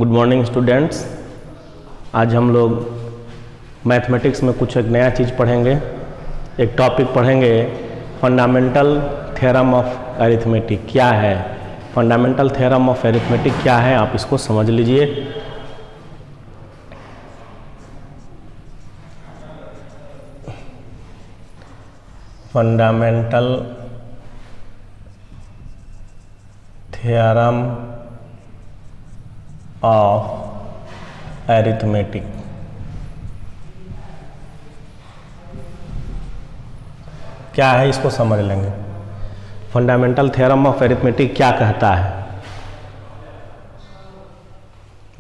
Good morning students. आज हम लोग मैथमेटिक्स में कुछ एक नया चीज़ पढ़ेंगे। एक टॉपिक पढ़ेंगे, फंडामेंटल थ्योरम ऑफ अरिथमेटिक। क्या है फंडामेंटल थ्योरम ऑफ अरिथमेटिक, क्या है आप इसको समझ लीजिए। Fundamental theorem of arithmetic. क्या है इसको समझ लेंगे। फंडामेंटल थ्योरम ऑफ अरिथमेटिक क्या कहता है,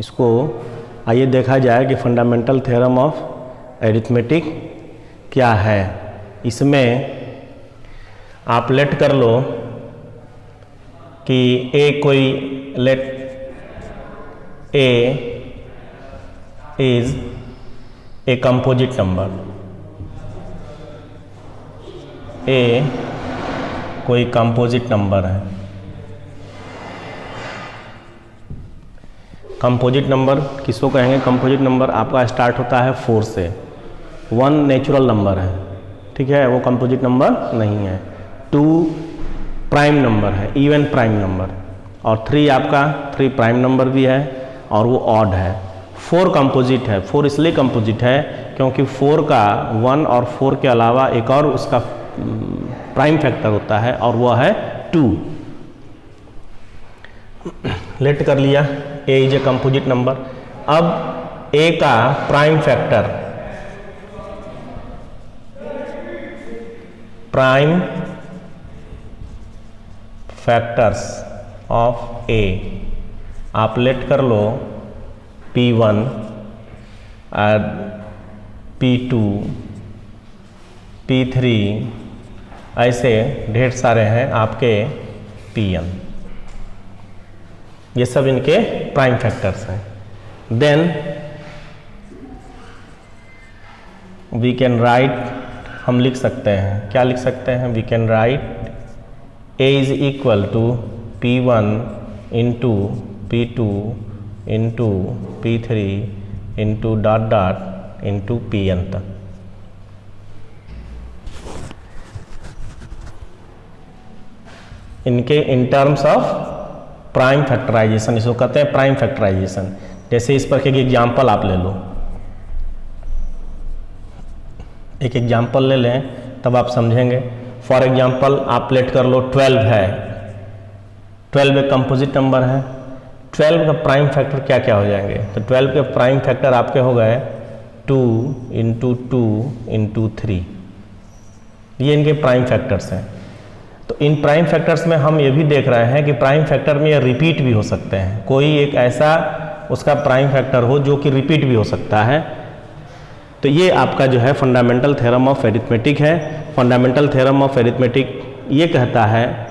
इसको आइए देखा जाए कि फंडामेंटल थ्योरम ऑफ अरिथमेटिक क्या है। इसमें आप लेट कर लो कि let A is a composite number। A कोई कंपोजिट नंबर है। कंपोजिट नंबर किसको कहेंगे? कंपोजिट नंबर आपका स्टार्ट होता है 4 से। 1 नेचुरल नंबर है, ठीक है, वो कंपोजिट नंबर नहीं है। 2 प्राइम नंबर है, इवन प्राइम नंबर। और 3 आपका 3 प्राइम नंबर भी है और वो ऑड है। 4 कंपोजिट है। 4 इसलिए कंपोजिट है क्योंकि 4 का 1 और 4 के अलावा एक और उसका प्राइम फैक्टर होता है और वह है 2। लेट कर लिया A is a composite number. अब A का प्राइम फैक्टर्स ऑफ A आप लेट कर लो P1 और P2 P3, ऐसे ढेर सारे हैं आपके Pn। ये सब इनके प्राइम फैक्टर्स हैं। देन वी कैन राइट, हम लिख सकते हैं, क्या लिख सकते हैं? We can write A is equal to P1 into P2 into P3 into dot dot into Pn तक। इनके in terms of prime factorisation, इसको कहते हैं प्राइम फैक्टराइजेशन। जैसे इस पर एक एग्जाम्पल आप ले लो, एक एग्जाम्पल ले लें तब आप समझेंगे। फॉर एग्जाम्पल आप लेट कर लो 12 है। 12 एक कंपोजिट नंबर है। 12 का प्राइम फैक्टर क्या क्या हो जाएंगे? तो 12 के प्राइम फैक्टर आपके हो गए 2 इंटू 2 इंटू 3। ये इनके प्राइम फैक्टर्स हैं। तो इन प्राइम फैक्टर्स में हम ये भी देख रहे हैं कि प्राइम फैक्टर में ये रिपीट भी हो सकते हैं। कोई एक ऐसा उसका प्राइम फैक्टर हो जो कि रिपीट भी हो सकता है। तो ये आपका जो है फंडामेंटल थ्योरम ऑफ अरिथमेटिक है। फंडामेंटल थ्योरम ऑफ अरिथमेटिक ये कहता है,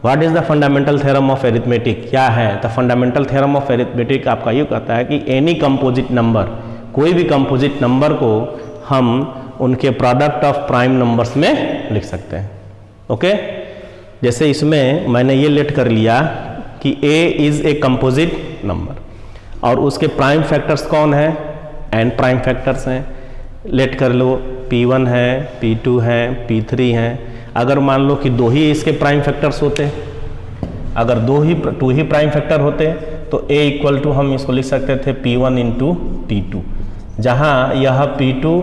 what is the fundamental theorem of arithmetic क्या है? The fundamental theorem of arithmetic आपका ये कहता है कि एनी कंपोजिट नंबर, कोई भी कंपोजिट नंबर को हम उनके प्रोडक्ट ऑफ प्राइम नंबर्स में लिख सकते हैं। ओके जैसे इसमें मैंने ये लेट कर लिया कि A is a composite number और उसके प्राइम फैक्टर्स कौन है? n प्राइम फैक्टर्स हैं। लेट कर लो P1 है, P2 है, P3 है। अगर मान लो कि 2 ही इसके प्राइम फैक्टर्स होते, अगर 2 ही प्राइम फैक्टर होते तो A इक्वल टू हम इसको लिख सकते थे P1 इंटू P2, जहाँ यह P2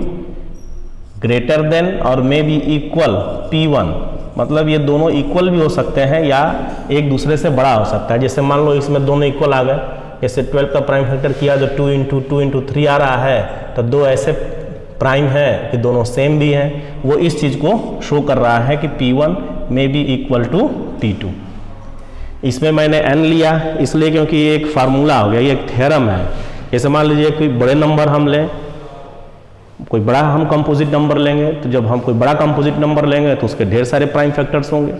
ग्रेटर देन और मे बी इक्वल P1, मतलब ये दोनों इक्वल भी हो सकते हैं या एक दूसरे से बड़ा हो सकता है। जैसे मान लो इसमें दोनों इक्वल आ गए, जैसे 12 का प्राइम फैक्टर किया तो 2 इंटू 2 इंटू 3 आ रहा है, तो 2 ऐसे प्राइम है कि दोनों सेम भी हैं। वो इस चीज़ को शो कर रहा है कि P1 may be equal to P2। इसमें मैंने n लिया इसलिए क्योंकि ये एक फार्मूला हो गया, ये एक थ्योरम है। जैसे मान लीजिए कोई बड़े नंबर हम लें, कोई बड़ा हम कंपोजिट नंबर लेंगे, तो जब हम कोई बड़ा कंपोजिट नंबर लेंगे तो उसके ढेर सारे प्राइम फैक्टर्स होंगे।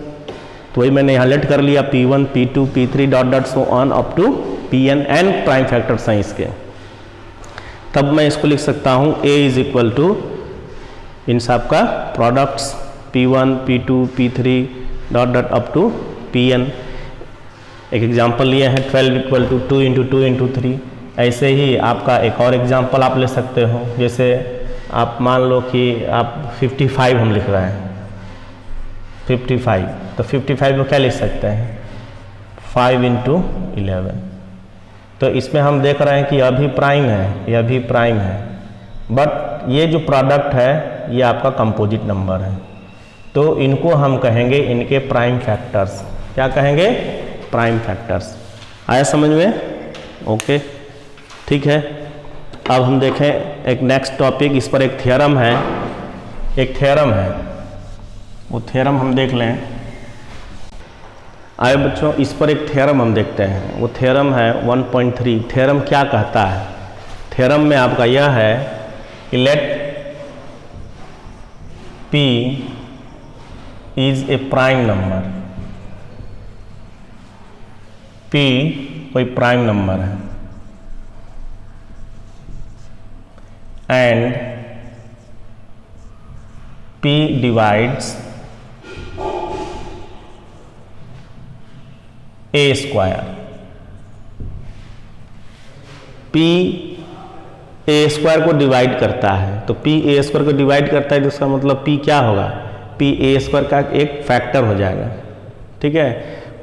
तो वही मैंने यहाँ लेट कर लिया P1 P2 P3 dot dot so on up to Pn, n prime factors हैं इसके। तब मैं इसको लिख सकता हूँ A इज इक्वल टू इन सब का products P1 P2 P3 dot dot up to Pn। एक एग्जाम्पल लिए हैं 12 इक्वल टू 2 इंटू 2 इंटू 3। ऐसे ही आपका एक और एग्जाम्पल आप ले सकते हो, जैसे आप मान लो कि आप 55 हम लिख रहे हैं 55, तो 55 को क्या लिख सकते हैं 5 इंटू 11। तो इसमें हम देख रहे हैं कि यह भी प्राइम है, यह भी प्राइम है, बट ये जो प्रोडक्ट है ये आपका कंपोजिट नंबर है, तो इनको हम कहेंगे इनके प्राइम फैक्टर्स। क्या कहेंगे? Prime factors. आया समझ में? ओके, ठीक है। अब हम देखें एक नेक्स्ट टॉपिक, इस पर एक थ्योरम है, एक थ्योरम है, वो थ्योरम हम देख लें। आए बच्चों, इस पर एक थ्योरम हम देखते हैं, वो थ्योरम है 1.3। थ्योरम क्या कहता है? थ्योरम में आपका यह है कि let P is a prime number, P कोई प्राइम नंबर है, and P divides a square. P a square को डिवाइड करता है, तो P a स्क्वायर को डिवाइड करता है तो इसका मतलब P क्या होगा? P a स्क्वायर का एक फैक्टर हो जाएगा, ठीक है।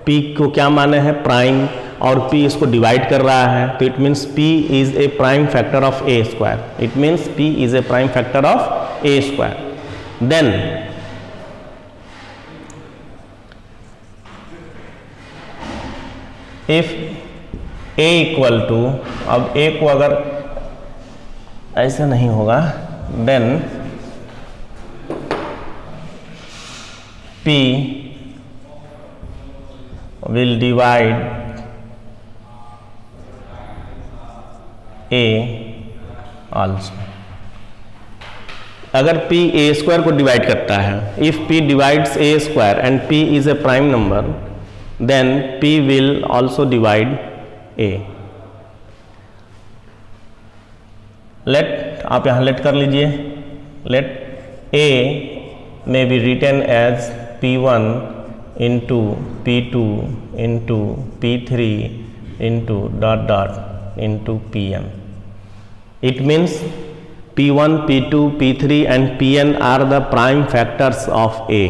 P को क्या माने हैं? प्राइम, और P इसको डिवाइड कर रहा है, तो it means P is a prime factor of a square. It means P is a prime factor of a square. Then if a equal to, अब a को अगर ऐसा नहीं होगा, then P will divide a also। अगर P a square को divide करता है, if P divides a square and P is a prime number, then P will also divide a। Let, आप यहाँ लेट कर लीजिए, late a may be written as P1 into P2 into P3 into dot dot into Pn। It means P1, P2, P3 and Pn are the prime factors of a।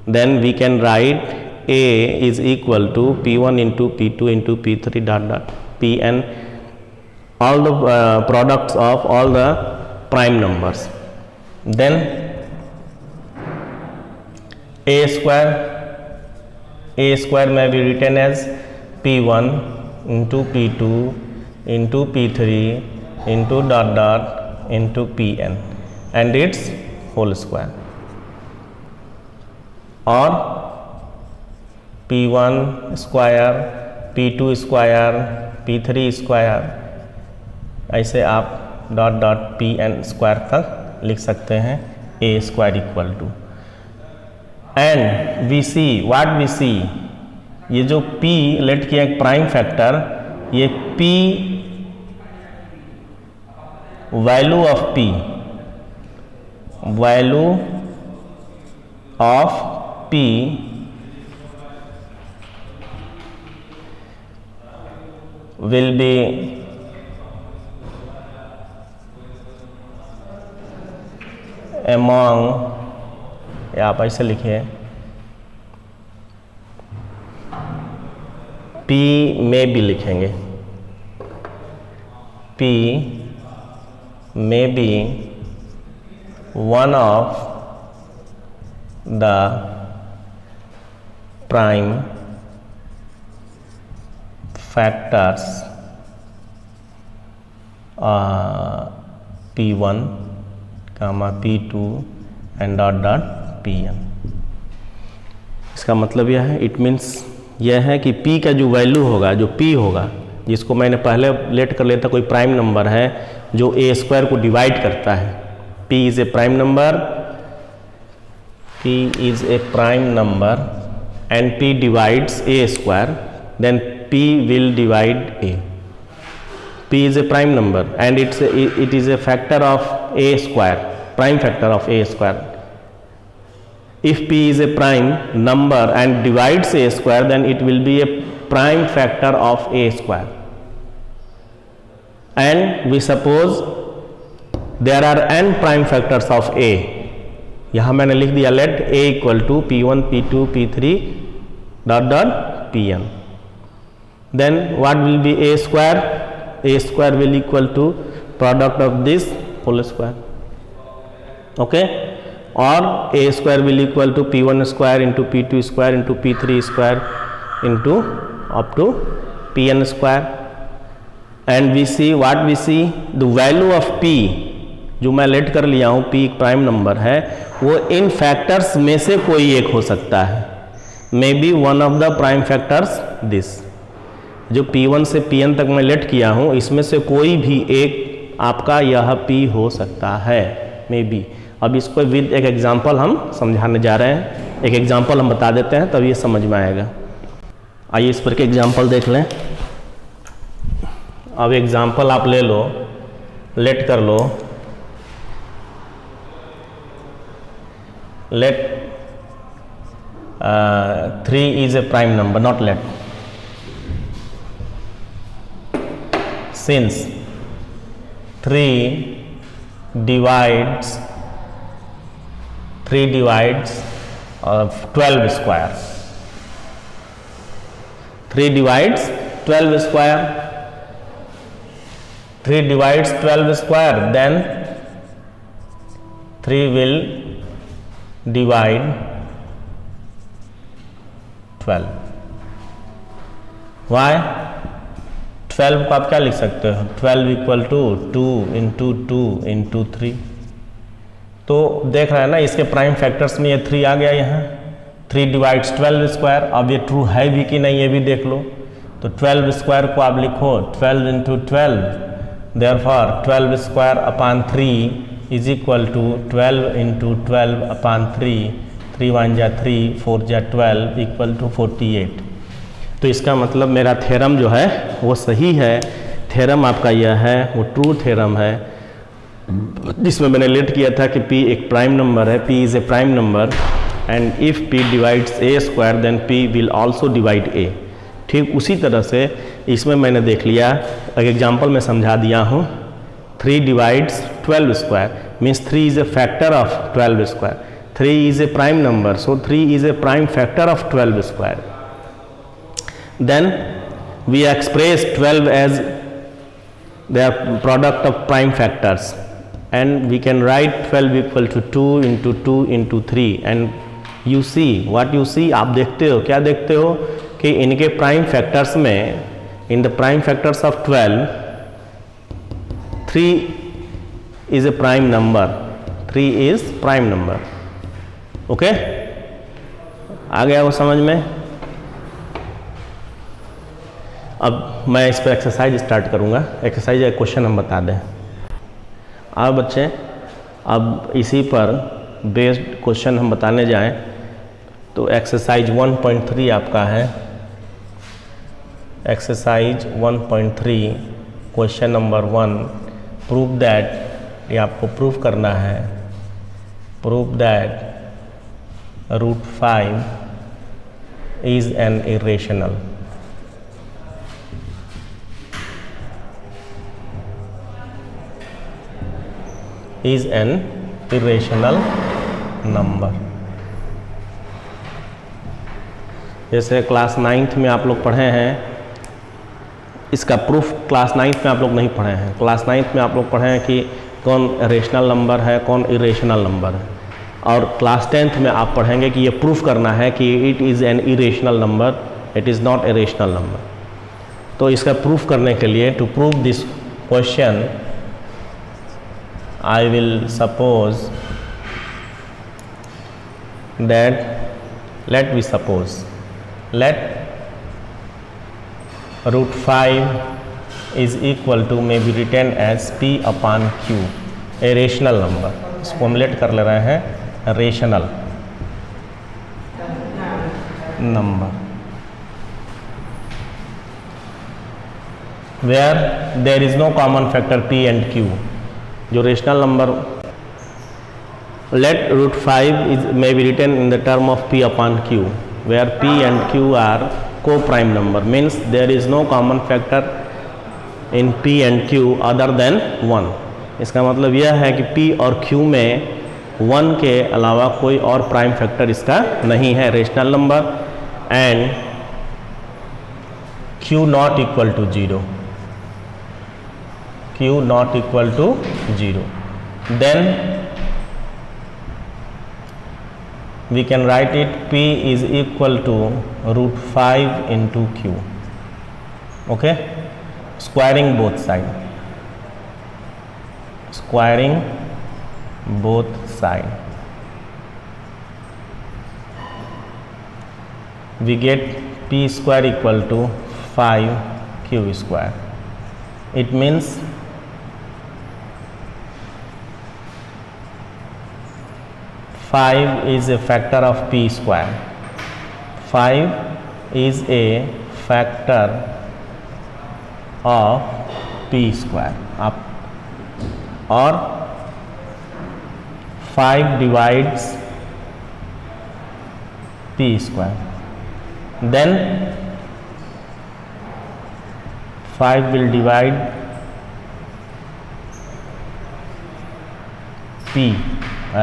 Then we can write a is equal to P1 into P2 into P3 dot dot Pn, all the products of all the prime numbers। Then a square may be written as P1 into P2 into P3 into dot dot into Pn and its whole square, or P1 square, P2 square, P3 square, ऐसे आप dot dot Pn square तक लिख सकते हैं। a square equal to, and we see what we see, ये जो P let किया एक प्राइम फैक्टर, ये P value of P, value of P will be among, या आप ऐसे लिखिए, P में भी लिखेंगे, P में भी one of the prime factors P1, P2 and dot dot Pn। इसका मतलब यह है, इट मीन्स यह है कि P का जो वैल्यू होगा, जो P होगा, जिसको मैंने पहले लेट कर लेता कोई प्राइम नंबर है जो a स्क्वायर को डिवाइड करता है। P is a prime number, P is a prime number and P divides a square, then P will divide a। P is a prime number and it is a factor of a square, prime factor of a square। If P is a prime number and divides a square, then it will be a prime factor of a square, and we suppose there are n prime factors of a. यहाँ मैंने लिख दिया let a equal to p1 p2 p3 dot dot pn. Then what will be a square? A square will equal to product of this whole square. Okay, or a square will equal to p1 square into p2 square into p3 square into up to pn square. And we see what we see, the value of p जो मैं late कर लिया हूँ p एक prime number है, वो इन factors में से कोई एक हो सकता है, may be one of the prime factors this. जो p1 से pn तक मैं लेट किया हूँ इसमें से कोई भी एक आपका यह p हो सकता है, मे बी. अब इसको विद एक एग्जांपल हम समझाने जा रहे हैं. एक एग्जांपल हम बता देते हैं तब ये समझ में आएगा. आइए इस पर के एग्जांपल देख लें. अब एग्जांपल आप ले लो, लेट कर लो. Let 3 is a prime number, not let. Since 3 divides 12 square. 3 divides 12 square. 3 divides 12 square, then 3 will divide 12. Why? 12 को आप क्या लिख सकते हो? 12 इक्वल टू 2 इंटू 2 इंटू 3. तो देख रहे हैं ना, इसके प्राइम फैक्टर्स में ये 3 आ गया यहाँ. 3 डिवाइड्स 12 स्क्वायर. अब ये ट्रू है भी कि नहीं ये भी देख लो. तो 12 स्क्वायर को आप लिखो 12 into 12, therefore 12 square upon 3 is equal to 12 into 12 upon 3. 3 1 जा 3, 4 जा 12 इक्वल टू 48. तो इसका मतलब मेरा थ्योरम जो है वो सही है. थ्योरम आपका यह है, वो ट्रू थ्योरम है, जिसमें मैंने लेट किया था कि p एक प्राइम नंबर है, p is a prime number, and if p divides a square then p will also divide a. ठीक उसी तरह से इसमें मैंने देख लिया, एक एग्जांपल में समझा दिया हूँ. 3 divides 12 square means 3 is a factor of 12 square. 3 is a prime number, so 3 is a prime factor of 12 square. Then we express 12 as the product of prime factors, and we can write 12 equal to 2 into 2 into 3. And you see what you see, आप देखते हो, क्या देखते हो कि इनके prime factors में, in the prime factors of 12, 3 is a prime number. 3 is prime number. Okay, आ गया वो समझ में. अब मैं इस पर एक्सरसाइज स्टार्ट करूँगा. एक्सरसाइज एक क्वेश्चन हम बता दें. अब बच्चे, अब इसी पर बेस्ड क्वेश्चन हम बताने जाएं तो एक्सरसाइज 1.3 आपका है. Exercise 1.3 question number 1. Prove that, ये आपको प्रूव करना है, prove that √5 is an irrational. Is an irrational number. जैसे क्लास 9th में आप लोग पढ़े हैं, इसका प्रूफ क्लास 9th में आप लोग नहीं पढ़े हैं. क्लास 9th में आप लोग पढ़े हैं कि कौन रेशनल नंबर है, कौन इरेशनल नंबर है. और क्लास 10th में आप पढ़ेंगे कि ये प्रूफ करना है कि it is an irrational number, it is not a rational number. तो इसका प्रूफ करने के लिए, to prove this question, I will suppose that, let we suppose, let √5 is equal to, may be written as p upon q, a rational number. इसको हम late कर ले रहे हैं rational number, where there is no common factor p and q. जो rational number, let √5 is may be written in the term of p upon q, where p and q are co-prime number, means there is no common factor in P and Q other than 1. इसका मतलब यह है कि P और Q में 1 के अलावा कोई और प्राइम फैक्टर इसका नहीं है, rational number, and Q not equal to 0, Q not equal to 0. Then we can write it P is equal to root 5 into Q. Okay, squaring both side, squaring both side, we get P square equal to 5 Q square. It means five is a factor of P square. 5 is a factor of P square. आप और 5 divides P square. Then 5 will divide P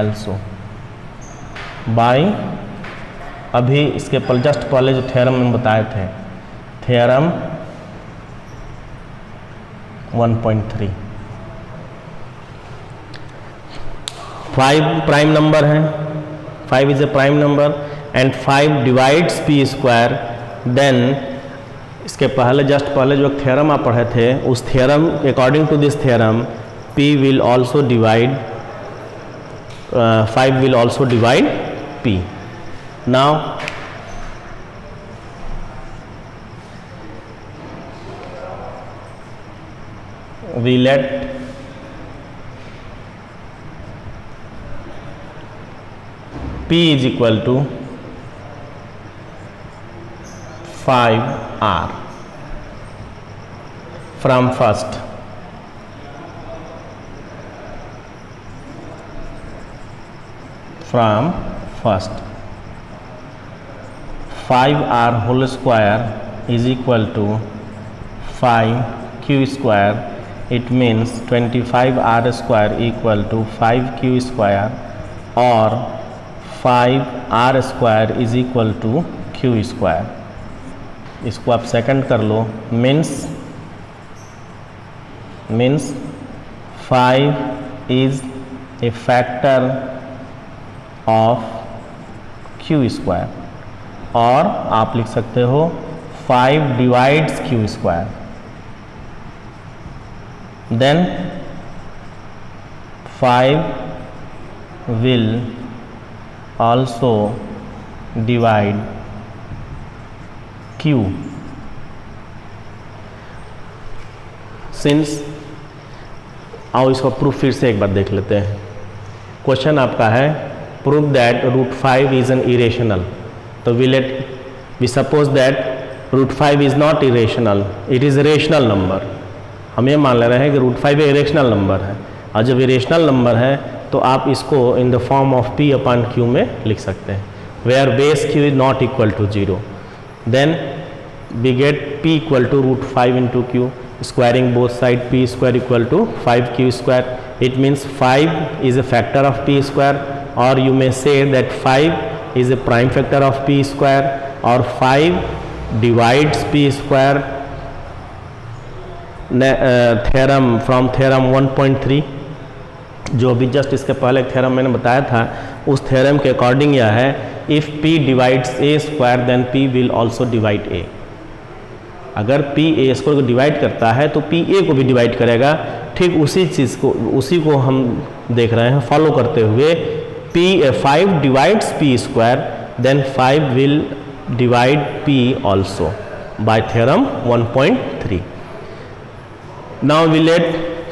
also by, अभी इसके just पहले जो theorem में बताए थे, theorem 1.3. 5 prime number है, 5 is a prime number and 5 divides P square. Then इसके पहले जस्ट पहले जो थ्योरम आप पढ़े थे, उस theorem according to this theorem P will also divide 5 will also divide P. Now we let P is equal to 5R from first. From first, 5R whole square is equal to 5Q square. It means 25R square equal to 5Q square, or 5R square is equal to Q square. इसको आप second कर लो, means 5 is a factor of Q square, और आप लिख सकते हो 5 divides Q square. Then 5 will also divide Q. Since आओ इसको प्रूफ फिर से एक बार देख लेते हैं. क्वेश्चन आपका है prove that root 5 is an irrational. तो we suppose that root 5 is not irrational, it is a rational number. हम ये मान ले रहे हैं कि root 5 irrational number है, और जब irrational number है तो आप इसको in the form of P upon Q में लिख सकते हैं, where base Q is not equal to 0. Then we get P equal to root 5 into Q, squaring both side, P square equal to 5Q square. It means 5 is a factor of P square, or you may say that 5 is a prime factor of P square, or 5 divides P square. Theorem from theorem 1.3, जो अभी just इसके पहले theorem मैंने बताया था, उस theorem के according यह है, if P divides A square then P will also divide A. अगर P A स्क्वायर को डिवाइड करता है तो P A को भी डिवाइड करेगा. ठीक उसी को हम देख रहे हैं फॉलो करते हुए. 5 divides P square, then 5 will divide P also by theorem 1.3. Now we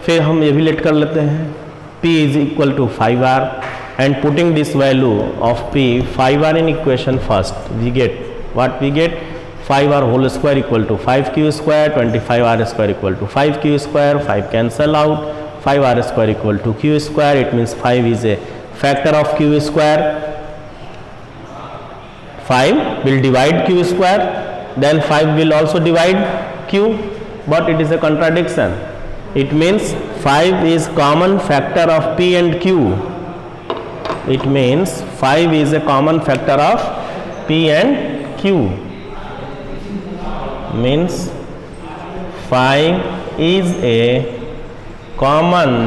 फिर हम ये भी लेट कर लेते हैं. P is equal to 5R, and putting this value of P 5R in equation first, we get what we get. 5R whole square equal to 5Q square, 25R square equal to 5Q square, 5 cancel out, 5R square equal to Q square. It means 5 is a factor of Q square. 5 will divide Q square, then 5 will also divide q, but it is a contradiction. It means 5 is common factor of p and q. It means 5 is a common factor of p and q. Means 5 is a common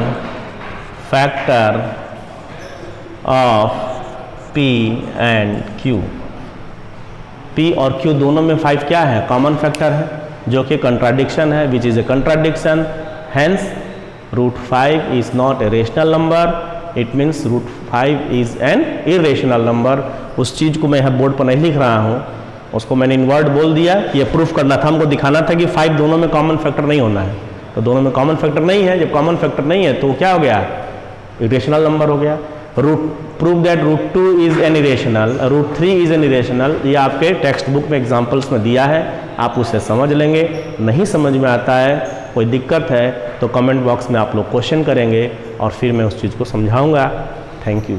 factor of p and q. p और q दोनों में 5 क्या है? Common factor है, जो कि contradiction है, which is a contradiction. Hence √5 is not a rational number. It means √5 is an irrational number. उस चीज़ को मैं यहाँ बोर्ड पर नहीं लिख रहा हूँ, उसको मैंने इन वर्ड बोल दिया. ये प्रूफ करना था, हमको दिखाना था कि 5 दोनों में कॉमन फैक्टर नहीं होना है. तो दोनों में कॉमन फैक्टर नहीं है. जब कॉमन फैक्टर नहीं है तो क्या हो गया? इरेशनल नंबर हो गया. Prove that √2 is an irrational, √3 is an irrational. ये आपके टेक्स्ट बुक में एग्जाम्पल्स में दिया है, आप उसे समझ लेंगे. नहीं समझ में आता है, कोई दिक्कत है तो कमेंट बॉक्स में आप लोग क्वेश्चन करेंगे और फिर मैं उस चीज़ को समझाऊंगा. Thank you.